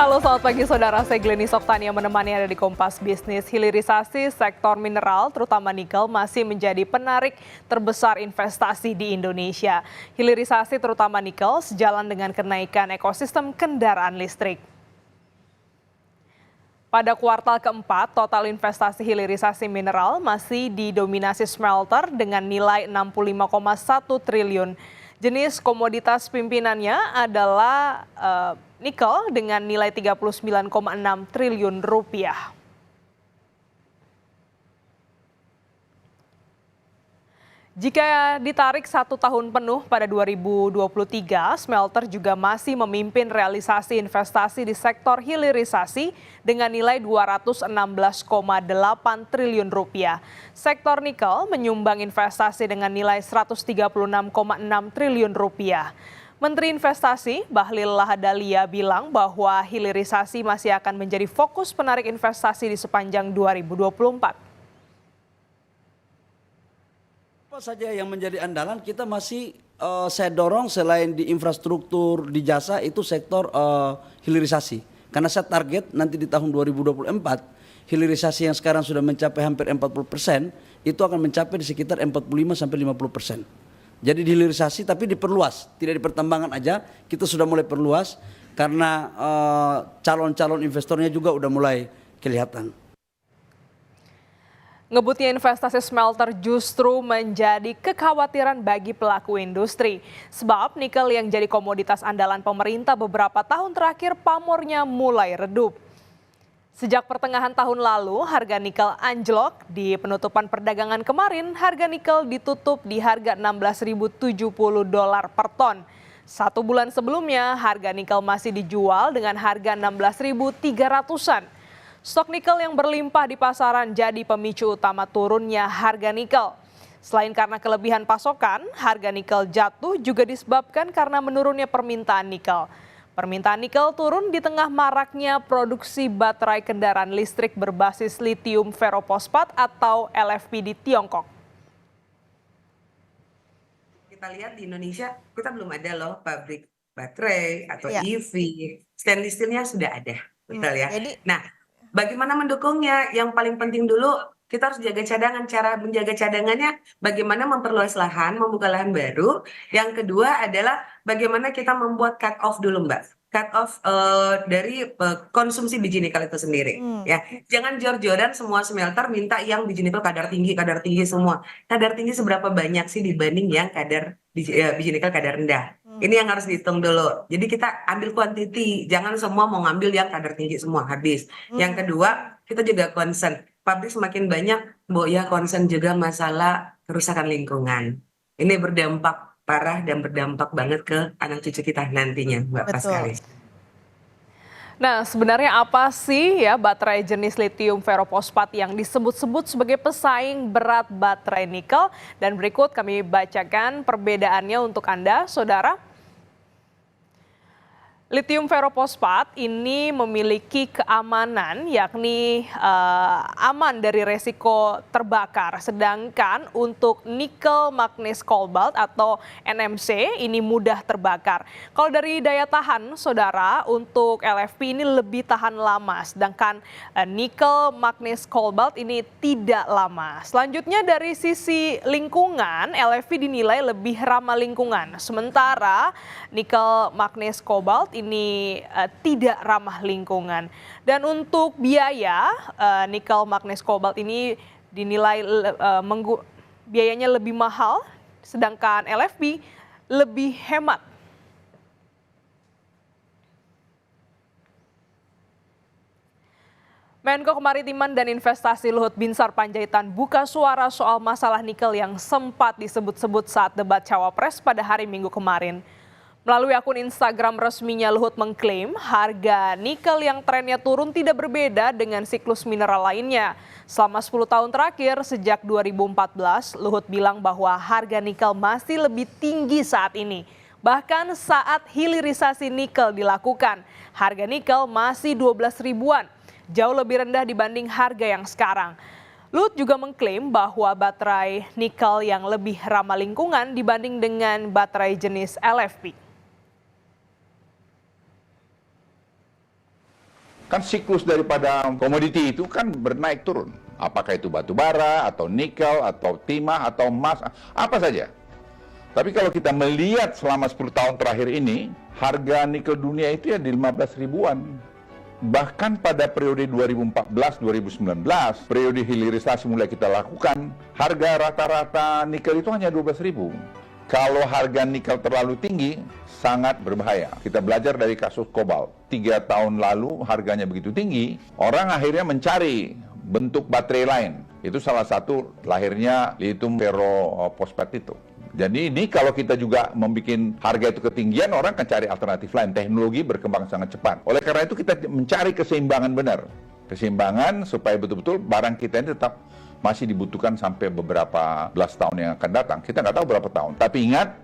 Halo selamat pagi saudara, saya Glenny Soktani yang menemani Anda di Kompas Bisnis. Hilirisasi sektor mineral terutama nikel masih menjadi penarik terbesar investasi di Indonesia. Hilirisasi terutama nikel sejalan dengan kenaikan ekosistem kendaraan listrik. Pada kuartal keempat, total investasi hilirisasi mineral masih didominasi smelter dengan nilai 65,1 triliun. Jenis komoditas pimpinannya adalah nikel dengan nilai 39,6 triliun rupiah. Jika ditarik 1 tahun penuh pada 2023, smelter juga masih memimpin realisasi investasi di sektor hilirisasi dengan nilai 216,8 triliun rupiah. Sektor nikel menyumbang investasi dengan nilai 136,6 triliun rupiah. Menteri Investasi Bahlil Lahadalia bilang bahwa hilirisasi masih akan menjadi fokus penarik investasi di sepanjang 2024. Apa saja yang menjadi andalan kita masih saya dorong selain di infrastruktur, di jasa itu sektor hilirisasi. Karena saya target nanti di tahun 2024 hilirisasi yang sekarang sudah mencapai hampir 40% itu akan mencapai di sekitar 45-50%. Jadi di hilirisasi tapi diperluas, tidak di pertambangan aja, kita sudah mulai perluas karena calon-calon investornya juga udah mulai kelihatan. Ngebutnya investasi smelter justru menjadi kekhawatiran bagi pelaku industri. Sebab nikel yang jadi komoditas andalan pemerintah beberapa tahun terakhir pamornya mulai redup. Sejak pertengahan tahun lalu, harga nikel anjlok. Di penutupan perdagangan kemarin, harga nikel ditutup di harga $16.070 per ton. 1 bulan sebelumnya, harga nikel masih dijual dengan harga 16.300-an. Stok nikel yang berlimpah di pasaran jadi pemicu utama turunnya harga nikel. Selain karena kelebihan pasokan, harga nikel jatuh juga disebabkan karena menurunnya permintaan nikel. Permintaan nikel turun di tengah maraknya produksi baterai kendaraan listrik berbasis litium ferroposfat atau LFP di Tiongkok. Kita lihat di Indonesia, kita belum ada loh pabrik baterai atau EV. Stainless steel-nya sudah ada, betul ya. Nah, bagaimana mendukungnya? Yang paling penting dulu kita harus jaga cadangan. Cara menjaga cadangannya bagaimana memperluas lahan, membuka lahan baru. Yang kedua adalah bagaimana kita membuat cut off dulu, Mbak. Cut off dari konsumsi biji nikel itu sendiri. Ya, jangan jor-joran semua smelter minta yang biji nikel kadar tinggi semua. Kadar tinggi seberapa banyak sih dibanding yang kadar biji nikel kadar rendah? Ini yang harus dihitung dulu. Jadi kita ambil quantity, jangan semua mau ngambil yang kadar tinggi semua habis. Yang kedua, kita juga concern. Pabrik semakin banyak, Bu ya concern juga masalah kerusakan lingkungan. Ini berdampak parah dan berdampak banget ke anak cucu kita nantinya, Mbak Paskalis. Nah, sebenarnya apa sih ya baterai jenis litium ferroposfat yang disebut-sebut sebagai pesaing berat baterai nikel? Dan berikut kami bacakan perbedaannya untuk Anda, saudara. Litium ferroposfat ini memiliki keamanan yakni aman dari resiko terbakar. Sedangkan untuk nikel manganese cobalt atau NMC ini mudah terbakar. Kalau dari daya tahan saudara untuk LFP ini lebih tahan lama. Sedangkan nikel manganese cobalt ini tidak lama. Selanjutnya dari sisi lingkungan LFP dinilai lebih ramah lingkungan. Sementara nikel manganese cobalt ini tidak ramah lingkungan. Dan untuk biaya, nikel manganese cobalt ini dinilai biayanya lebih mahal, sedangkan LFP lebih hemat. Menko Kemaritiman dan Investasi Luhut Binsar Panjaitan buka suara soal masalah nikel yang sempat disebut-sebut saat debat Cawapres pada hari Minggu kemarin. Melalui akun Instagram resminya, Luhut mengklaim harga nikel yang trennya turun tidak berbeda dengan siklus mineral lainnya. Selama 10 tahun terakhir, sejak 2014, Luhut bilang bahwa harga nikel masih lebih tinggi saat ini. Bahkan saat hilirisasi nikel dilakukan, harga nikel masih 12 ribuan, jauh lebih rendah dibanding harga yang sekarang. Luhut juga mengklaim bahwa baterai nikel yang lebih ramah lingkungan dibanding dengan baterai jenis LFP. Kan siklus daripada komoditi itu kan bernaik turun. Apakah itu batu bara, atau nikel, atau timah, atau emas, apa saja. Tapi kalau kita melihat selama 10 tahun terakhir ini, harga nikel dunia itu ya di 15 ribuan. Bahkan pada periode 2014-2019, periode hilirisasi mulai kita lakukan, harga rata-rata nikel itu hanya 12.000. Kalau harga nikel terlalu tinggi, sangat berbahaya. Kita belajar dari kasus kobalt. 3 tahun lalu harganya begitu tinggi, orang akhirnya mencari bentuk baterai lain. Itu salah satu lahirnya lithium ferrofosfat itu. Jadi ini kalau kita juga membuat harga itu ketinggian, orang akan cari alternatif lain. Teknologi berkembang sangat cepat. Oleh karena itu kita mencari keseimbangan benar. Keseimbangan supaya betul-betul barang kita ini tetap masih dibutuhkan sampai beberapa belas tahun yang akan datang. Kita nggak tahu berapa tahun. Tapi ingat,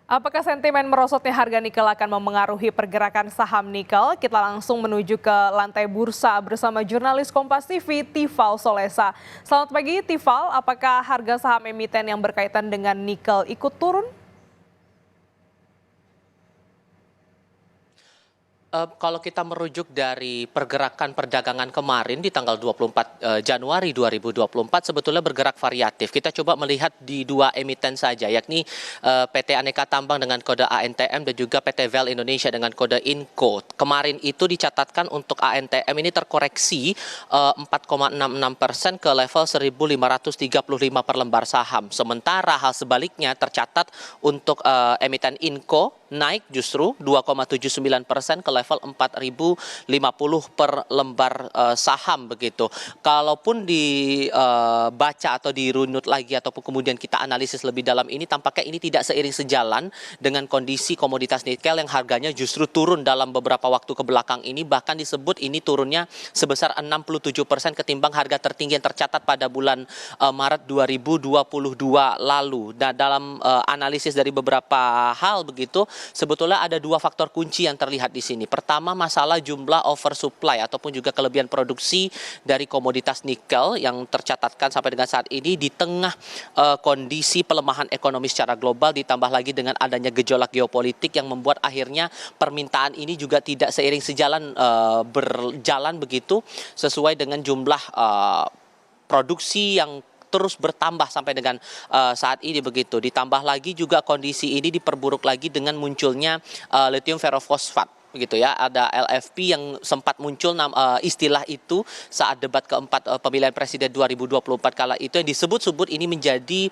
apakah sentimen merosotnya harga nikel akan memengaruhi pergerakan saham nikel? Kita langsung menuju ke lantai bursa bersama jurnalis Kompas TV, Tifal Solesa. Selamat pagi, Tifal. Apakah harga saham emiten yang berkaitan dengan nikel ikut turun? Kalau kita merujuk dari pergerakan perdagangan kemarin di tanggal 24 Januari 2024 sebetulnya bergerak variatif. Kita coba melihat di dua emiten saja, yakni PT Aneka Tambang dengan kode ANTM dan juga PT VEL Indonesia dengan kode INCO. Kemarin itu dicatatkan untuk ANTM ini terkoreksi 4,66% ke level 1.535 per lembar saham. Sementara hal sebaliknya tercatat untuk emiten INCO naik justru 2,79% ke level 4.050 per lembar saham begitu. Kalaupun dibaca atau dirunut lagi ataupun kemudian kita analisis lebih dalam ini, tampaknya ini tidak seiring sejalan dengan kondisi komoditas nikel yang harganya justru turun dalam beberapa waktu ke belakang ini. Bahkan disebut ini turunnya sebesar 67% ketimbang harga tertinggi yang tercatat pada bulan Maret 2022 lalu. Nah, dalam analisis dari beberapa hal begitu, sebetulnya ada dua faktor kunci yang terlihat di sini. Pertama, masalah jumlah oversupply ataupun juga kelebihan produksi dari komoditas nikel yang tercatatkan sampai dengan saat ini di tengah kondisi pelemahan ekonomi secara global, ditambah lagi dengan adanya gejolak geopolitik yang membuat akhirnya permintaan ini juga tidak seiring sejalan berjalan begitu sesuai dengan jumlah produksi yang terus bertambah sampai dengan saat ini begitu. Ditambah lagi juga kondisi ini diperburuk lagi dengan munculnya lithium ferrofosfat begitu ya. Ada LFP yang sempat muncul istilah itu saat debat keempat pemilihan presiden 2024 kala itu, yang disebut-sebut ini menjadi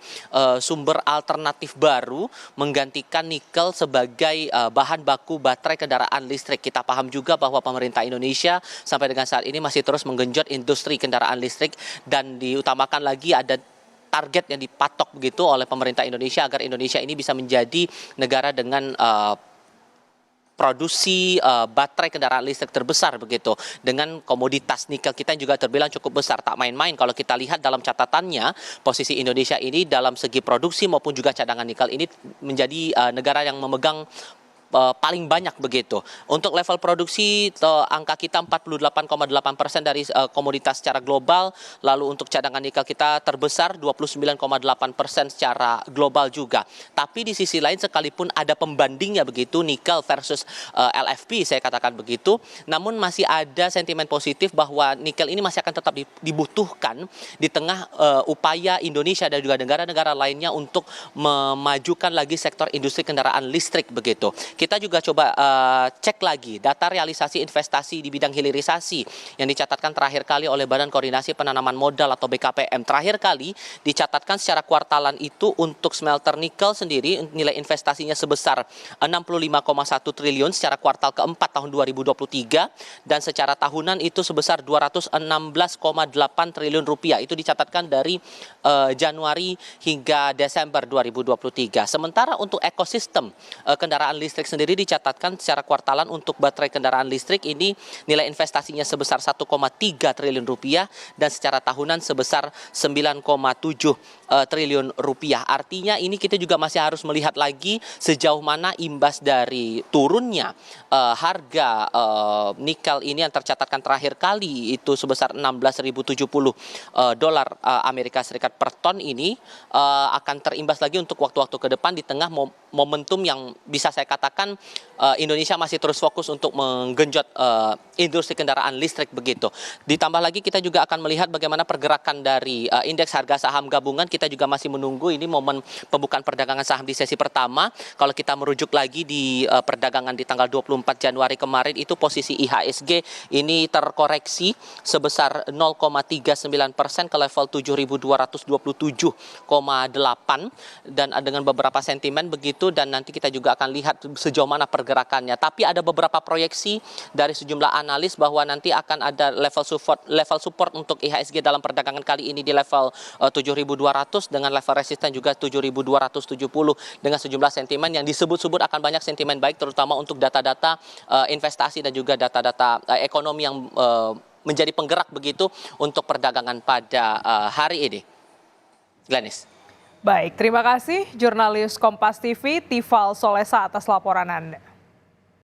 sumber alternatif baru menggantikan nikel sebagai bahan baku baterai kendaraan listrik. Kita paham juga bahwa pemerintah Indonesia sampai dengan saat ini masih terus menggenjot industri kendaraan listrik, dan diutamakan lagi ada target yang dipatok begitu oleh pemerintah Indonesia agar Indonesia ini bisa menjadi negara dengan produksi baterai kendaraan listrik terbesar begitu, dengan komoditas nikel kita yang juga terbilang cukup besar. Tak main-main kalau kita lihat dalam catatannya, posisi Indonesia ini dalam segi produksi maupun juga cadangan nikel ini menjadi negara yang memegang paling banyak begitu. Untuk level produksi angka kita 48,8% dari komoditas secara global, lalu untuk cadangan nikel kita terbesar 29,8% secara global juga. Tapi di sisi lain sekalipun ada pembandingnya begitu, nikel versus LFP saya katakan begitu, namun masih ada sentimen positif bahwa nikel ini masih akan tetap dibutuhkan di tengah upaya Indonesia dan juga negara-negara lainnya untuk memajukan lagi sektor industri kendaraan listrik begitu. Kita juga coba cek lagi data realisasi investasi di bidang hilirisasi yang dicatatkan terakhir kali oleh Badan Koordinasi Penanaman Modal atau BKPM. Terakhir kali dicatatkan secara kuartalan itu untuk smelter nikel sendiri nilai investasinya sebesar 65,1 triliun secara kuartal keempat tahun 2023, dan secara tahunan itu sebesar 216,8 triliun rupiah. Itu dicatatkan dari Januari hingga Desember 2023. Sementara untuk ekosistem kendaraan listrik sendiri dicatatkan secara kuartalan untuk baterai kendaraan listrik ini nilai investasinya sebesar 1,3 triliun rupiah dan secara tahunan sebesar 9,7 triliun rupiah. Artinya ini kita juga masih harus melihat lagi sejauh mana imbas dari turunnya harga nikel ini yang tercatatkan terakhir kali itu sebesar 16.070 dolar Amerika Serikat per ton ini akan terimbas lagi untuk waktu-waktu ke depan di tengah momentum yang bisa saya katakan Indonesia masih terus fokus untuk menggenjot industri kendaraan listrik begitu. Ditambah lagi kita juga akan melihat bagaimana pergerakan dari indeks harga saham gabungan. Kita juga masih menunggu ini momen pembukaan perdagangan saham di sesi pertama. Kalau kita merujuk lagi di perdagangan di tanggal 24 Januari kemarin, itu posisi IHSG ini terkoreksi sebesar 0,39% ke level 7.227,8 dan dengan beberapa sentimen begitu, dan nanti kita juga akan lihat sejauh mana pergerakannya. Tapi ada beberapa proyeksi dari sejumlah analis bahwa nanti akan ada level support untuk IHSG dalam perdagangan kali ini di level 7.200 dengan level resisten juga 7.270 dengan sejumlah sentimen yang disebut-sebut akan banyak sentimen baik, terutama untuk data-data investasi dan juga data-data ekonomi yang menjadi penggerak begitu untuk perdagangan pada hari ini. Glenis. Baik, terima kasih jurnalis Kompas TV Tifal Solesa atas laporan Anda.